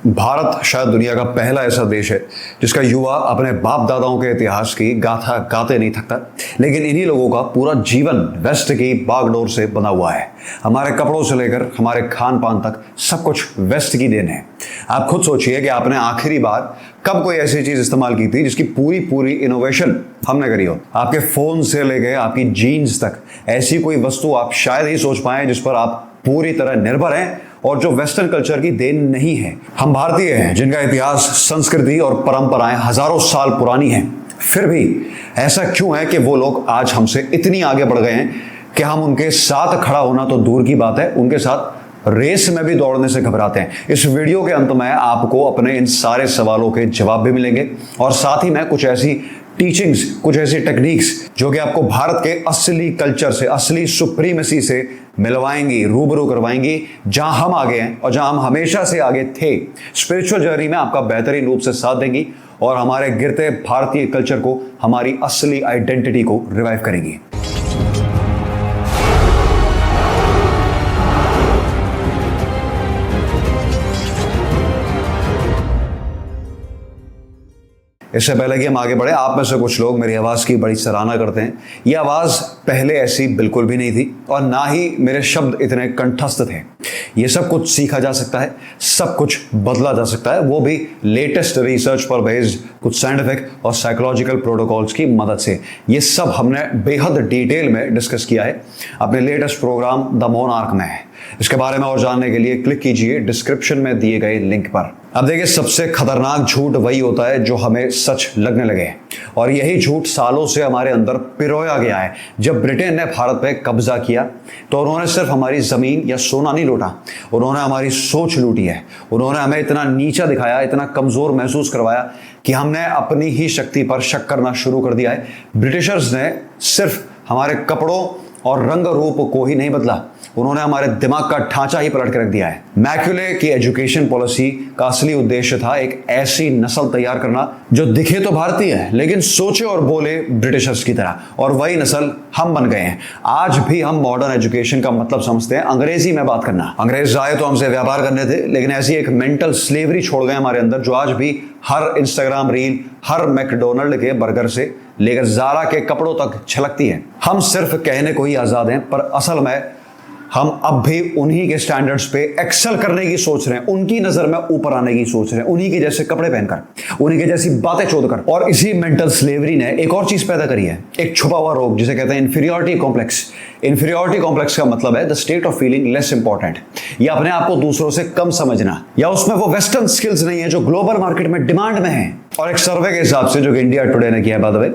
भारत शायद दुनिया का पहला ऐसा देश है जिसका युवा अपने बाप दादाओं के इतिहास की गाथा गाते नहीं थकता, लेकिन इन्हीं लोगों का पूरा जीवन वेस्ट की बागडोर से बना हुआ है। हमारे कपड़ों से लेकर हमारे खान पान तक सब कुछ वेस्ट की देन है। आप खुद सोचिए कि आपने आखिरी बार कब कोई ऐसी चीज इस्तेमाल की थी जिसकी पूरी पूरी इनोवेशन हमने करी हो। आपके फोन से लेकर आपकी जीन्स तक ऐसी कोई वस्तु आप शायद ही सोच पाए जिस पर आप पूरी तरह निर्भर हैं और जो वेस्टर्न कल्चर की देन नहीं है। हम भारतीय हैं जिनका इतिहास, संस्कृति और परंपराएं हजारों साल पुरानी हैं। फिर भी ऐसा क्यों है कि वो लोग आज हमसे इतनी आगे बढ़ गए हैं कि हम उनके साथ खड़ा होना तो दूर की बात है, उनके साथ रेस में भी दौड़ने से घबराते हैं। इस वीडियो के अंत में आपको अपने इन सारे सवालों के जवाब भी मिलेंगे और साथ ही में कुछ ऐसी टीचिंग्स, कुछ ऐसी टेक्निक्स जो कि आपको भारत के असली कल्चर से, असली सुप्रीमेसी से मिलवाएंगी, रूबरू करवाएंगी, जहां हम आगे हैं और जहां हम हमेशा से आगे थे। स्पिरिचुअल जर्नी में आपका बेहतरीन रूप से साथ देंगी और हमारे गिरते भारतीय कल्चर को, हमारी असली आइडेंटिटी को रिवाइव करेंगी। इससे पहले कि हम आगे बढ़े, आप में से कुछ लोग मेरी आवाज़ की बड़ी सराहना करते हैं। यह आवाज़ पहले ऐसी बिल्कुल भी नहीं थी और ना ही मेरे शब्द इतने कंठस्थ थे। ये सब कुछ सीखा जा सकता है, सब कुछ बदला जा सकता है, वो भी लेटेस्ट रिसर्च पर बेस्ड कुछ साइंटिफिक और साइकोलॉजिकल प्रोटोकॉल्स की मदद से। ये सब हमने बेहद डिटेल में डिस्कस किया है अपने लेटेस्ट प्रोग्राम द मोनार्क में। इसके बारे में और जानने के लिए क्लिक कीजिए डिस्क्रिप्शन में दिए गए लिंक पर। अब देखिए, सबसे खतरनाक झूठ वही होता है जो हमें सच लगने लगे, और यही झूठ सालों से हमारे अंदर पिरोया गया है। जब ब्रिटेन ने भारत पे कब्जा किया तो उन्होंने सिर्फ हमारी जमीन या सोना नहीं लूटा, उन्होंने हमारी सोच लूटी है। उन्होंने हमें इतना नीचा दिखाया, इतना कमजोर महसूस करवाया कि हमने अपनी ही शक्ति पर शक करना शुरू कर दिया है। ब्रिटिशर्स ने सिर्फ हमारे कपड़ों और रंग रूप को ही नहीं बदला, उन्होंने हमारे दिमाग का ढांचा ही पलट के रख दिया है। मैक्यूले की एजुकेशन पॉलिसी का असली उद्देश्य था एक ऐसी नस्ल तैयार करना जो दिखे तो भारतीय है लेकिन सोचे और बोले ब्रिटिशर्स की तरह, और वही नस्ल हम बन गए हैं। आज भी हम मॉडर्न एजुकेशन का मतलब समझते हैं अंग्रेजी में बात करना। अंग्रेज आए तो हमसे व्यापार करने थे, लेकिन ऐसी एक मेंटल स्लेवरी छोड़ गए हमारे अंदर जो आज भी हर इंस्टाग्राम रील, हर मैकडोनल्ड के बर्गर से लेकर ज़ारा के कपड़ों तक छलकती है। हम सिर्फ कहने को ही आज़ाद हैं, पर असल में हम अब भी उन्हीं के स्टैंडर्ड्स पे एक्सेल करने की सोच रहे हैं, उनकी नजर में ऊपर आने की सोच रहे हैं, उन्हीं के जैसे कपड़े पहनकर, उन्हीं के जैसी बातें चोदकर। और इसी मेंटल स्लेवरी ने एक और चीज पैदा करी है, एक छुपा हुआ रोग जिसे कहते हैं इंफीरियरिटी कॉम्प्लेक्स। इंफीरियरिटी कॉम्प्लेक्स का मतलब है the state of feeling less important, या अपने आप को दूसरों से कम समझना, या उसमें वो वेस्टर्न स्किल्स नहीं है जो ग्लोबल मार्केट में डिमांड में है। और एक सर्वे के हिसाब से जो कि इंडिया टुडे ने किया, बाय द वे,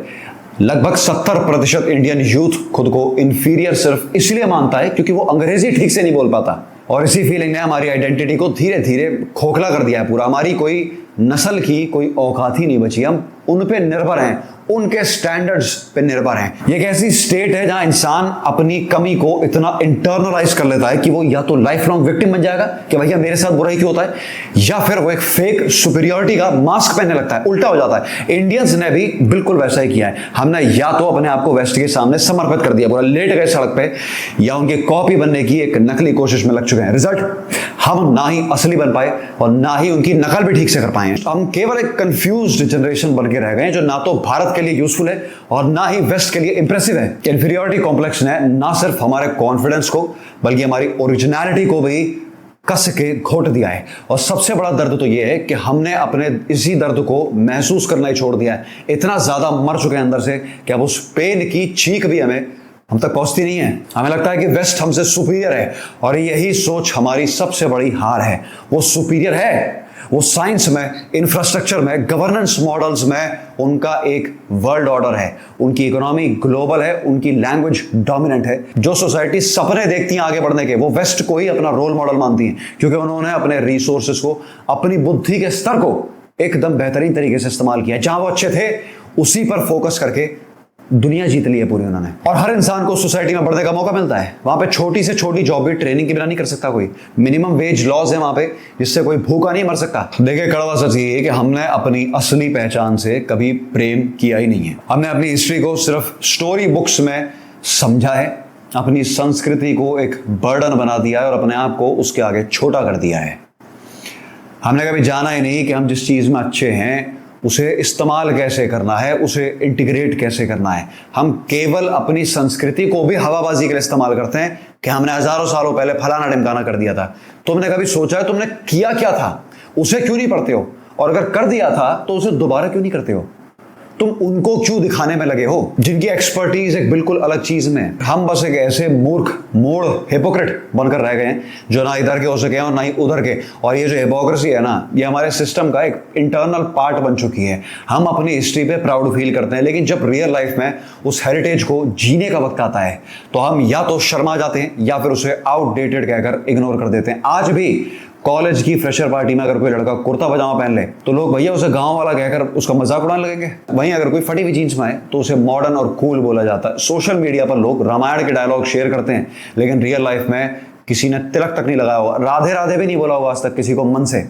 लगभग 70% इंडियन यूथ खुद को इंफीरियर सिर्फ इसलिए मानता है क्योंकि वो अंग्रेजी ठीक से नहीं बोल पाता। और इसी फीलिंग ने हमारी आइडेंटिटी को धीरे धीरे खोखला कर दिया है पूरा। हमारी कोई नस्ल की कोई औकात ही नहीं बची, हम उन पे निर्भर हैं, उनके स्टैंडर्ड्स पे निर्भर हैं। ये एक ऐसी स्टेट है जहां इंसान अपनी कमी को इतना इंटरनलाइज कर लेता है कि वो या तो लाइफ लॉन्ग विक्टिम बन जाएगा कि भैया मेरे साथ बुरा ही क्यों होता है, या फिर वो एक फेक सुपीरियरिटी का मास्क पहनने लगता है। उल्टा हो जाता है। इंडियंस ने भी बिल्कुल वैसा ही किया है। हमने या तो अपने आप को वेस्ट के सामने समर्पित कर दिया, पूरा लेट गए सड़क पे, या उनकी कॉपी बनने की एक नकली कोशिश में लग चुके हैं। रिजल्ट, हम ना ही असली बन पाए और ना ही उनकी नकल भी ठीक से कर पाए। हम केवल एक कंफ्यूज्ड जनरेशन बन के रह गए जो ना तो भारत के लिए यूजफुल है और ना ही वेस्ट के लिए इंप्रेसिव है। इंफीरियरिटी कॉम्प्लेक्स ने ना सिर्फ हमारे कॉन्फिडेंस को बल्कि हमारी ओरिजिनलिटी को भी कस के घोट दिया है। और सबसे बड़ा दर्द तो यह है कि हमने अपने इसी दर्द को महसूस करना ही छोड़ दिया है। इतना ज्यादा मर चुके हैं अंदर से कि अब उस पेन की चीख भी हम तक पहुंचती नहीं है। हमें लगता है कि वेस्ट हमसे सुपीरियर है, और यही सोच हमारी सबसे बड़ी हार है। वो सुपीरियर है, वो साइंस में, इंफ्रास्ट्रक्चर में, गवर्नेंस मॉडल्स में उनका एक वर्ल्ड ऑर्डर है, उनकी इकोनॉमी ग्लोबल है, उनकी लैंग्वेज डोमिनेंट है। जो सोसाइटी सपने देखती है आगे बढ़ने के, वो वेस्ट को ही अपना रोल मॉडल मानती है, क्योंकि उन्होंने अपने रिसोर्सेस को, अपनी बुद्धि के स्तर को एकदम बेहतरीन तरीके से इस्तेमाल किया। जहां वो अच्छे थे उसी पर फोकस करके दुनिया जीत ली है पूरी उन्होंने। और हर इंसान को सोसाइटी में बढ़ने का मौका मिलता है। वहां पे छोटी से छोटी जॉब भी ट्रेनिंग के बिना नहीं कर सकता कोई। मिनिमम वेज लॉज है वहां पे, जिससे कोई भूखा नहीं मर सकता। देखिए, कड़वा सच ये है कि हमने अपनी असली पहचान से कभी प्रेम किया ही नहीं है। हमने अपनी हिस्ट्री को सिर्फ स्टोरी बुक्स में समझा है, अपनी संस्कृति को एक बर्डन बना दिया है और अपने आप को उसके आगे छोटा कर दिया है। हमने कभी जाना ही नहीं कि हम जिस चीज़ में अच्छे हैं उसे इस्तेमाल कैसे करना है, उसे इंटीग्रेट कैसे करना है। हम केवल अपनी संस्कृति को भी हवाबाजी के लिए इस्तेमाल करते हैं कि हमने हजारों सालों पहले फलाना ढिमकाना कर दिया था। तुमने कभी सोचा है तुमने किया क्या था? उसे क्यों नहीं पढ़ते हो? और अगर कर दिया था तो उसे दोबारा क्यों नहीं करते हो? तुम उनको क्यों दिखाने में लगे हो जिनकी एक्सपर्टीज एक बिल्कुल अलग चीज में है? हम बस एक ऐसे मूर्ख मूड हिपोक्रेट बनकर रह गए हैं जो ना इधर के हो सके और ना ही उधर के। और ये जो हिपोक्रेसी है ना, ये हमारे सिस्टम का एक इंटरनल पार्ट बन चुकी है। हम अपनी हिस्ट्री पे प्राउड फील करते हैं, लेकिन जब रियल लाइफ में उस हेरिटेज को जीने का वक्त आता है तो हम या तो शर्मा जाते हैं या फिर उसे आउटडेटेड कहकर इग्नोर कर देते हैं। आज भी कॉलेज की फ्रेशर पार्टी में अगर कोई लड़का कुर्ता पजामा पहन ले तो लोग भैया उसे गांव वाला कहकर उसका मजाक उड़ाने लगेंगे। वहीं अगर कोई फटी हुई जीन्स में आए तो उसे मॉडर्न और कूल बोला जाता है। सोशल मीडिया पर लोग रामायण के डायलॉग शेयर करते हैं, लेकिन रियल लाइफ में किसी ने तिलक तक नहीं लगाया होगा, राधे राधे भी नहीं बोला होगा आज तक किसी को मन से,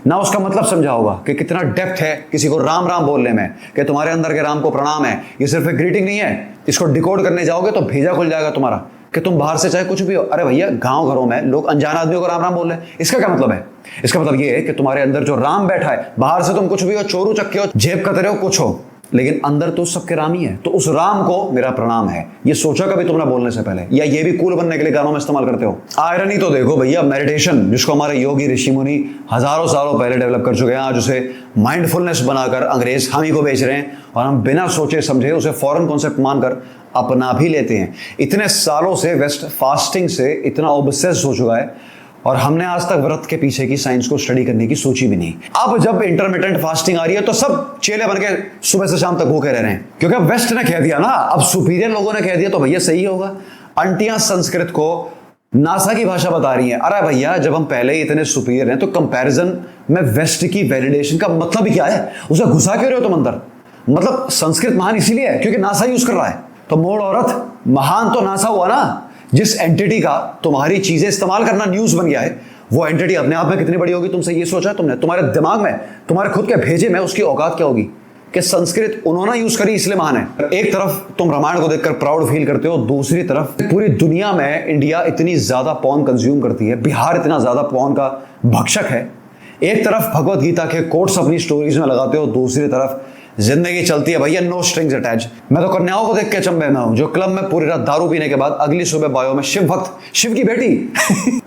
ना उसका मतलब समझा होगा कि कितना डेप्थ है किसी को राम राम बोलने में, कि तुम्हारे अंदर के राम को प्रणाम है। ये सिर्फ एक ग्रीटिंग नहीं है, इसको डिकोड करने जाओगे तो भेजा खुल जाएगा तुम्हारा कि तुम बाहर से चाहे कुछ भी हो। अरे भैया, गांव घरों में लोग अनजान आदमियों को राम राम बोल रहे हैं, इसका क्या मतलब है? इसका मतलब ये है कि तुम्हारे अंदर जो राम बैठा है, बाहर से तुम कुछ भी हो, चोरू चक्के हो, जेब कतरे हो, कुछ हो, लेकिन अंदर तो सबके राम ही है। तो उस राम को मेरा प्रणाम है। ये सोचा कभी तुमने बोलने से पहले? या ये भी कूल बनने के लिए गानों में इस्तेमाल करते हो? आयरनी तो देखो भैया, मेडिटेशन जिसको हमारे योगी ऋषि मुनि हजारों सालों पहले डेवलप कर चुके हैं, आज उसे माइंडफुलनेस बनाकर अंग्रेज हम ही को बेच रहे हैं और हम बिना सोचे समझे उसे फॉरेन कॉन्सेप्ट मानकर अपना भी लेते हैं। इतने सालों से वेस्ट फास्टिंग से इतना ऑब्सेस्ड हो चुका है और हमने आज तक व्रत के पीछे की साइंस को स्टडी करने की सोची भी नहीं। अब जब इंटरमिटेंट फास्टिंग आ रही है तो सब चेले बन के सुबह से शाम तक भूखे रह रहे हैं, क्योंकि अब वेस्ट ने कह दिया ना, अब सुपीरियर लोगों ने कह दिया तो भैया सही होगा। आंटियां संस्कृत को नासा की भाषा बता रही हैं। अरे भैया, जब हम पहले ही इतने सुपीरियर हैं तो कंपैरिजन में वेस्ट की वैलिडेशन का मतलब ही क्या है? उसे घुसा क्यों रहे हो तुम अंदर? मतलब संस्कृत महान इसीलिए है क्योंकि नासा यूज कर रहा है। तो मोड़ औरत महान तो नासा हुआ ना। जिस एंटिटी का तुम्हारी चीजें इस्तेमाल करना न्यूज बन गया है, वो एंटिटी अपने आप में कितनी बड़ी होगी तुमसे ये सोचा तुमने? तुम्हारे दिमाग में, तुम्हारे खुद के भेजे में उसकी औकात क्या होगी कि संस्कृत उन्होंने यूज करी इसलिए महान है। एक तरफ तुम रामायण को देखकर प्राउड फील करते हो, दूसरी तरफ पूरी दुनिया में इंडिया इतनी ज्यादा पॉर्न कंज्यूम करती है, बिहार इतना ज्यादा पॉर्न का भक्षक है। एक तरफ भगवत गीता के कोट्स अपनी स्टोरीज में लगाते हो, दूसरी तरफ जिंदगी चलती है भैया नो स्ट्रिंग्स अटैच। मैं तो कन्याओं को देख के अचंभे में हूं जो क्लब में पूरी रात दारू पीने के बाद अगली सुबह बायो में शिव भक्त, शिव की बेटी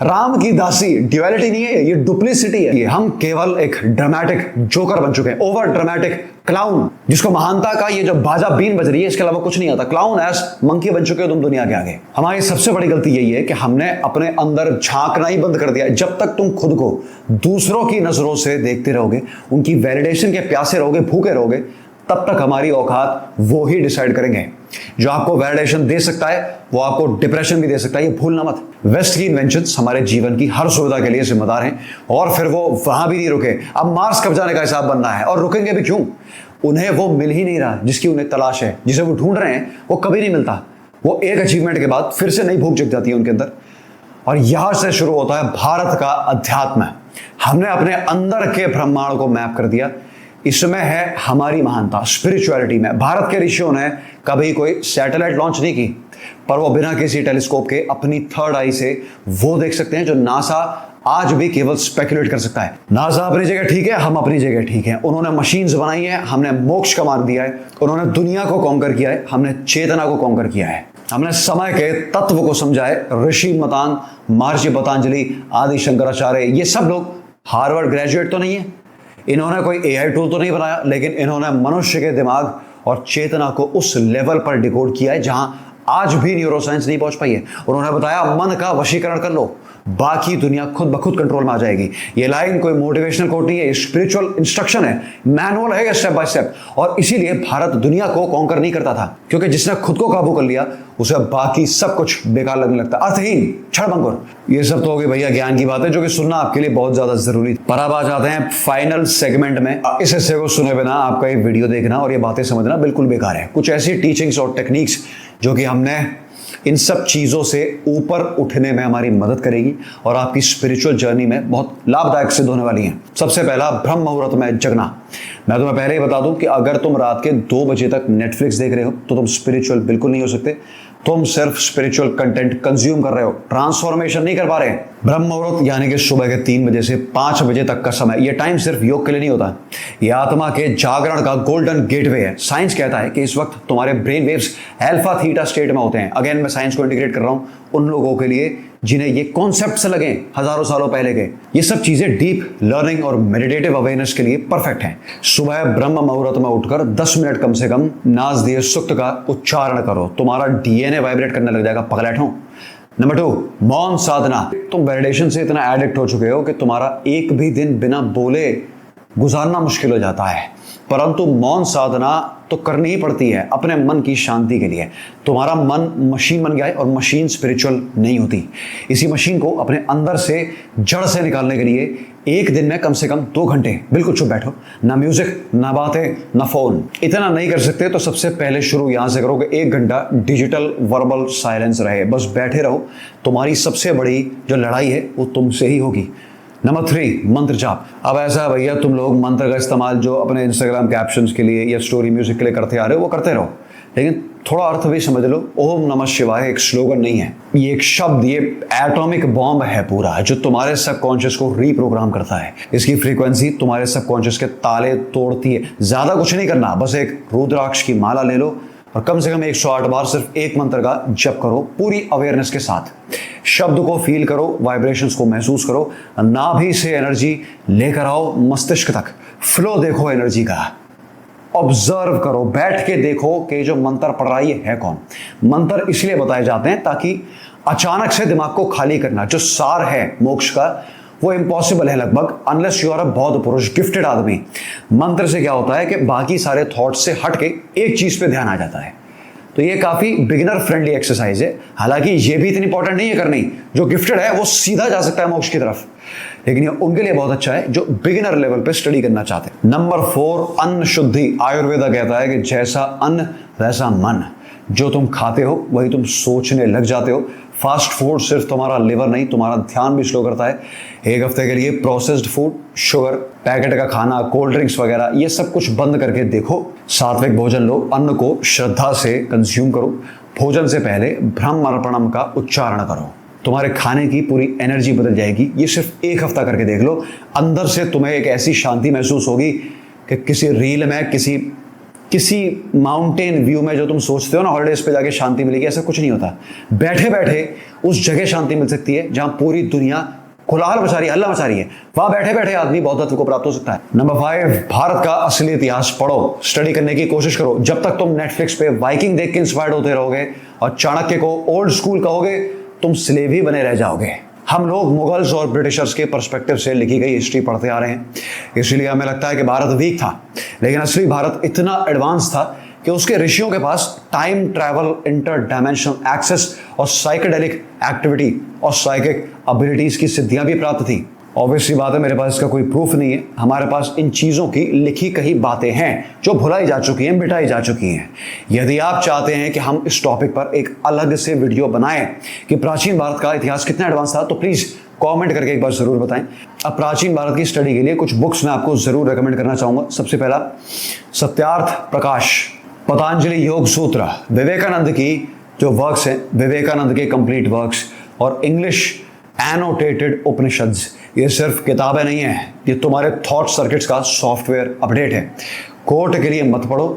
राम की दासी। ड्युअलिटी नहीं है ये डुप्लीसिटी है। ये हम केवल एक ड्रामेटिक जोकर बन चुके हैं, ओवर ड्रामेटिक क्लाउन, जिसको महानता का ये जो बाजा बीन बज रही है इसके अलावा कुछ नहीं आता। क्लाउन एस मंकी बन चुके हो तुम दुनिया के आगे। हमारी सबसे बड़ी गलती यही है कि हमने अपने अंदर झांकना ही बंद कर दिया। जब तक तुम खुद को दूसरों की नजरों से देखते रहोगे, उनकी वैलिडेशन के प्यासे रहोगे, भूखे रहोगे, तब तक हमारी औकात वो ही डिसाइड करेंगे। जो आपको वैलिडेशन दे सकता है वो आपको डिप्रेशन भी दे सकता है, ये भूलना मत। वेस्ट की इन्वेंशंस हमारे जीवन की हर सुविधा के लिए जिम्मेदार हैं और फिर वो वहां भी नहीं रुके। अब मार्स कब जाने का हिसाब बनना है और रुकेंगे भी क्यों? उन्हें वो मिल ही नहीं रहा जिसकी उन्हें तलाश है, जिसे वो ढूंढ रहे हैं वो कभी नहीं मिलता। वो एक अचीवमेंट के बाद फिर से नई भूख जग जाती है उनके अंदर। और यहां से शुरू होता है भारत का अध्यात्म। हमने अपने अंदर के ब्रह्मांड को मैप कर दिया। इसमें है हमारी महानता स्पिरिचुअलिटी में। भारत के ऋषियों ने कभी कोई सैटेलाइट लॉन्च नहीं की, पर वो बिना किसी टेलीस्कोप के अपनी थर्ड आई से वो देख सकते हैं जो नासा आज भी केवल स्पेकुलेट कर सकता है। नासा अपनी जगह ठीक है, हम अपनी जगह ठीक है। उन्होंने मशीन्स बनाई है, हमने मोक्ष का मार्ग दिया है। उन्होंने दुनिया को कॉन्कर किया है, हमने चेतना को कॉन्कर किया है। हमने समय के तत्व को समझा है। ऋषि मतांग, महर्षि पतंजलि, आदि शंकराचार्य, ये सब लोग हार्वर्ड ग्रेजुएट तो नहीं है, इन्होंने कोई एआई टूल तो नहीं बनाया, लेकिन इन्होंने मनुष्य के दिमाग और चेतना को उस लेवल पर डिकोड किया है जहां आज भी न्यूरोसाइंस नहीं पहुंच पाई है। उन्होंने बताया मन का वशीकरण कर लो, बाकी दुनिया खुद ब खुद कंट्रोल में आ जाएगी। ये लाइन कोई मोटिवेशनल कोट नहीं है, स्पिरिचुअल इंस्ट्रक्शन है, मैनुअल है स्टेप बाय स्टेप। और इसीलिए भारत दुनिया को कॉन्कर नहीं करता था, क्योंकि जिसने खुद को काबू कर लिया उसे बाकी सब कुछ बेकार लगने लगता, अर्थहीन, क्षणभंगुर। ये सब तो हो गई भैया ज्ञान की बातें जो कि सुनना आपके लिए बहुत ज्यादा जरूरी। पर अब आ जाते हैं फाइनल सेगमेंट में। इस हिस्से को सुने बिना आपका ये वीडियो देखना और ये बातें समझना बिल्कुल बेकार है। कुछ ऐसी टीचिंग्स और टेक्निक्स जो कि हमने इन सब चीज़ों से ऊपर उठने में हमारी मदद करेगी और आपकी स्पिरिचुअल जर्नी में बहुत लाभदायक सिद्ध होने वाली हैं। सबसे पहला, ब्रह्म मुहूर्त में जगना। मैं तुम्हें पहले ही बता दूं कि अगर तुम रात के 2 बजे तक नेटफ्लिक्स देख रहे हो तो तुम स्पिरिचुअल बिल्कुल नहीं हो सकते। तुम सिर्फ स्पिरिचुअल कंटेंट कंज्यूम कर रहे हो, ट्रांसफॉर्मेशन नहीं कर पा रहे। ब्रह्म मुहूर्त यानी कि सुबह के 3 बजे से 5 बजे तक का समय, यह टाइम सिर्फ योग के लिए नहीं होता, यह आत्मा के जागरण का गोल्डन गेटवे है। साइंस कहता है कि इस वक्त तुम्हारे brain waves alpha theta state में होते हैं। अगेन मैं साइंस को इंटीग्रेट कर रहा हूं उन लोगों के लिए जिन्हें ये कॉन्सेप्ट्स लगे हजारों सालों पहले के। ये सब चीजें डीप लर्निंग और मेडिटेटिव अवेयरनेस के लिए परफेक्ट हैं। सुबह ब्रह्म मुहूर्त में उठकर 10 मिनट कम से कम नाज़ सूक्त का उच्चारण करो, तुम्हारा डीएनए वाइब्रेट करने लग जाएगा पगलैठों। नंबर 2, मौन साधना। तुम वैलिडेशन से इतना एडिक्ट हो चुके हो कि तुम्हारा एक भी दिन बिना बोले गुजारना मुश्किल हो जाता है, परंतु मौन साधना तो करनी ही पड़ती है अपने मन की शांति के लिए। तुम्हारा मन मशीन बन गया है और मशीन स्पिरिचुअल नहीं होती। इसी मशीन को अपने अंदर से जड़ से निकालने के लिए एक दिन में कम से कम 2 घंटे बिल्कुल चुप बैठो, ना म्यूजिक, ना बातें, ना फोन। इतना नहीं कर सकते तो सबसे पहले शुरू यहां से करो कि 1 घंटा डिजिटल वर्बल साइलेंस रहे, बस बैठे रहो। तुम्हारी सबसे बड़ी जो लड़ाई है वो तुमसे ही होगी। नंबर 3, मंत्र जाप। अब ऐसा है भैया, तुम लोग मंत्र का इस्तेमाल जो अपने इंस्टाग्राम कैप्शंस के लिए या स्टोरी म्यूजिक के लिए करते आ रहे हो वो करते रहो, लेकिन थोड़ा अर्थ भी समझ लो। ओम नमः शिवाय एक स्लोगन नहीं है, ये एक शब्द, ये एटॉमिक बॉम्ब है पूरा, जो तुम्हारे सबकॉन्शियस को रीप्रोग्राम करता है। इसकी फ्रीक्वेंसी तुम्हारे सबकॉन्शियस के ताले तोड़ती है। ज्यादा कुछ नहीं करना, बस एक रुद्राक्ष की माला ले लो और कम से कम 108 बार सिर्फ एक मंत्र का जप करो पूरी अवेयरनेस के साथ। शब्द को फील करो, वाइब्रेशंस को महसूस करो, नाभि से एनर्जी लेकर आओ मस्तिष्क तक, फ्लो देखो एनर्जी का, ऑब्जर्व करो, बैठ के देखो कि जो मंत्र पढ़ रहा है कौन। मंत्र इसलिए बताए जाते हैं ताकि अचानक से दिमाग को खाली करना, जो सार है मोक्ष का, वो इम्पॉसिबल है लगभग, अनलेस यू आर अ बौद्ध पुरुष, गिफ्टेड आदमी। मंत्र से क्या होता है कि बाकी सारे थॉट्स से हट के एक चीज पे ध्यान आ जाता है। तो ये काफी बिगिनर फ्रेंडली एक्सरसाइज है। हालांकि ये भी इतनी इंपॉर्टेंट नहीं है करनी, जो गिफ्टेड है वो सीधा जा सकता है मोक्ष की तरफ, लेकिन ये उनके लिए बहुत अच्छा है जो बिगिनर लेवल पे स्टडी करना चाहते हैं। नंबर 4, अन्न शुद्धि। आयुर्वेदा कहता है कि जैसा अन्न वैसा मन, जो तुम खाते हो वही तुम सोचने लग जाते हो। फास्ट फूड सिर्फ तुम्हारा लिवर नहीं, तुम्हारा ध्यान भी स्लो करता है। एक हफ्ते के लिए प्रोसेस्ड फूड, शुगर, पैकेट का खाना, कोल्ड ड्रिंक्स वगैरह, ये सब कुछ बंद करके देखो। सात्विक भोजन लो, अन्न को श्रद्धा से कंज्यूम करो। भोजन से पहले ब्रह्मर्पणम का उच्चारण करो, तुम्हारे खाने की पूरी एनर्जी बदल जाएगी। ये सिर्फ 1 हफ्ता करके देख लो, अंदर से तुम्हें एक ऐसी शांति महसूस होगी कि किसी रील में, किसी माउंटेन व्यू में जो तुम सोचते हो ना हॉलिडेज पे जाके शांति मिलेगी, ऐसा कुछ नहीं होता। बैठे बैठे उस जगह शांति मिल सकती है जहां पूरी दुनिया कोलाहल मचा रही है, हल्ला मचा रही है, वहां बैठे बैठे आदमी बौद्धत्व को प्राप्त हो सकता है। नंबर 5, भारत का असली इतिहास पढ़ो, स्टडी करने की कोशिश करो। जब तक तुम नेटफ्लिक्स पे वाइकिंग देख के इंस्पायर्ड होते रहोगे और चाणक्य को ओल्ड स्कूल कहोगे, तुम स्लेव ही बने रह जाओगे। हम लोग मुगल्स और ब्रिटिशर्स के पर्सपेक्टिव से लिखी गई हिस्ट्री पढ़ते आ रहे हैं, इसलिए हमें लगता है कि भारत वीक था, लेकिन असली भारत इतना एडवांस था कि उसके ऋषियों के पास time travel, interdimensional access और साइकेडेलिक एक्टिविटी और साइकिक एबिलिटीज की सिद्धियां भी प्राप्त थी। ऑब्वियसली बात है, मेरे पास इसका कोई प्रूफ नहीं है। हमारे पास इन चीज़ों की लिखी कही बातें हैं जो भुलाई जा चुकी हैं, मिटाई जा चुकी हैं। यदि आप चाहते हैं कि हम इस टॉपिक पर एक अलग से वीडियो बनाएं कि प्राचीन भारत का इतिहास कितना एडवांस था, तो प्लीज़ कमेंट करके एक बार ज़रूर बताएं। अब प्राचीन भारत की स्टडी के लिए कुछ बुक्स मैं आपको ज़रूर रिकमेंड करना चाहूँगा। सबसे पहला सत्यार्थ प्रकाश, पतंजलि योग सूत्र, विवेकानंद की जो वर्क्स हैं, विवेकानंद के कंप्लीट वर्क्स, और इंग्लिश एनोटेटेड उपनिषद्स। ये सिर्फ किताबें नहीं है, ये तुम्हारे थॉट सर्किट्स का सॉफ्टवेयर अपडेट है। कोर्ट के लिए मत पढ़ो,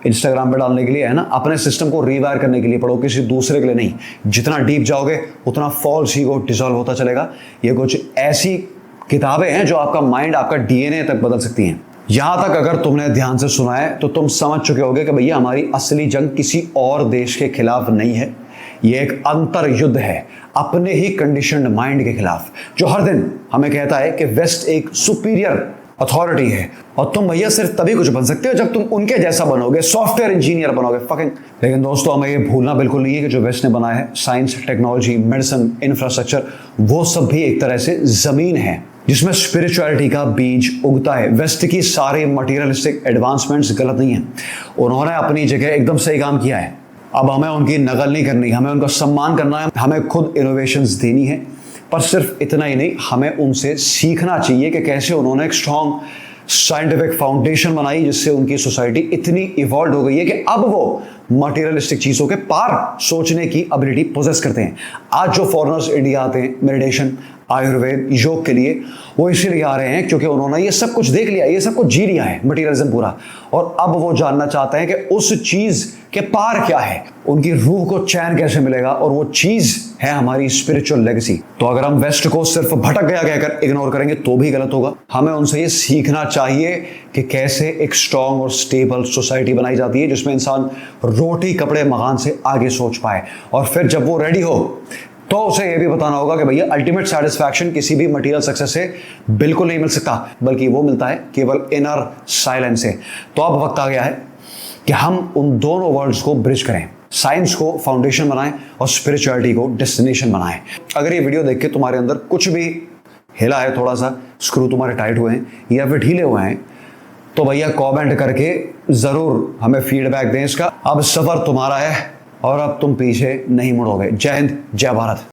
इंस्टाग्राम पे डालने के लिए है ना, अपने सिस्टम को रिवायर करने के लिए पढ़ो, किसी दूसरे के लिए नहीं। जितना डीप जाओगे उतना फॉल्स ईगो डिसॉल्व होता चलेगा। ये कुछ ऐसी किताबें हैं जो आपका माइंड, आपका डीएनए तक बदल सकती हैं। यहां तक अगर तुमने ध्यान से सुना है तो तुम समझ चुके होगे कि भैया हमारी असली जंग किसी और देश के खिलाफ नहीं है, ये एक अंतर युद्ध है अपने ही कंडीशनड माइंड के खिलाफ, जो हर दिन हमें कहता है कि वेस्ट एक सुपीरियर अथॉरिटी है और तुम भैया सिर्फ तभी कुछ बन सकते हो जब तुम उनके जैसा बनोगे, सॉफ्टवेयर इंजीनियर बनोगे फकिंग। लेकिन दोस्तों, हमें ये भूलना बिल्कुल नहीं है कि जो वेस्ट ने बनाया है, साइंस, टेक्नोलॉजी, मेडिसिन, इंफ्रास्ट्रक्चर, वो सब भी एक तरह से जमीन है जिसमें स्पिरिचुअलिटी का बीज उगता है। वेस्ट की सारी मटीरियलिस्टिक एडवांसमेंट्स गलत नहीं है, उन्होंने अपनी जगह एकदम सही काम किया है। अब हमें उनकी नकल नहीं करनी, हमें उनका सम्मान करना है, हमें खुद इनोवेशंस देनी है। पर सिर्फ इतना ही नहीं, हमें उनसे सीखना चाहिए कि कैसे उन्होंने एक स्ट्रॉन्ग साइंटिफिक फाउंडेशन बनाई जिससे उनकी सोसाइटी इतनी इवॉल्व हो गई है कि अब वो मटेरियलिस्टिक चीजों के पार सोचने की एबिलिटी पोजेस करते हैं। आज जो फॉरेनर्स इंडिया आते हैं मेडिटेशन, आयुर्वेद, योग के लिए, वो इसीलिए आ रहे हैं क्योंकि उन्होंने ये सब कुछ देख लिया, ये सब कुछ जी लिया है, मटेरियलिज्म पूरा, और अब वो जानना चाहते हैं कि उस चीज के पार क्या है, उनकी रूह को चैन कैसे मिलेगा, और वो चीज है हमारी स्पिरिचुअल लेगेसी। तो अगर हम वेस्ट को सिर्फ भटक गया कहकर इग्नोर करेंगे तो भी गलत होगा। हमें उनसे ये सीखना चाहिए कि कैसे एक स्ट्रांग और स्टेबल सोसाइटी बनाई जाती है जिसमें इंसान रोटी कपड़े मकान से आगे सोच पाए, और फिर जब वो रेडी हो तो उसे यह भी बताना होगा कि भैया अल्टीमेट सेटिस्फैक्शन किसी भी मटेरियल सक्सेस से बिल्कुल नहीं मिल सकता, बल्कि वो मिलता है केवल इनर साइलेंस से। तो अब वक्त आ गया है कि हम उन दोनों वर्ल्ड्स को ब्रिज करें, साइंस को फाउंडेशन बनाएं और स्पिरिचुअलिटी को डेस्टिनेशन बनाएं। अगर ये वीडियो देख के तुम्हारे अंदर कुछ भी हिला है, थोड़ा सा स्क्रू तुम्हारे टाइट हुए हैं या फिर ढीले हुए हैं, तो भैया कमेंट करके जरूर हमें फीडबैक दें इसका। अब सफर तुम्हारा है और अब तुम पीछे नहीं मुड़ोगे। जय हिंद, जय भारत।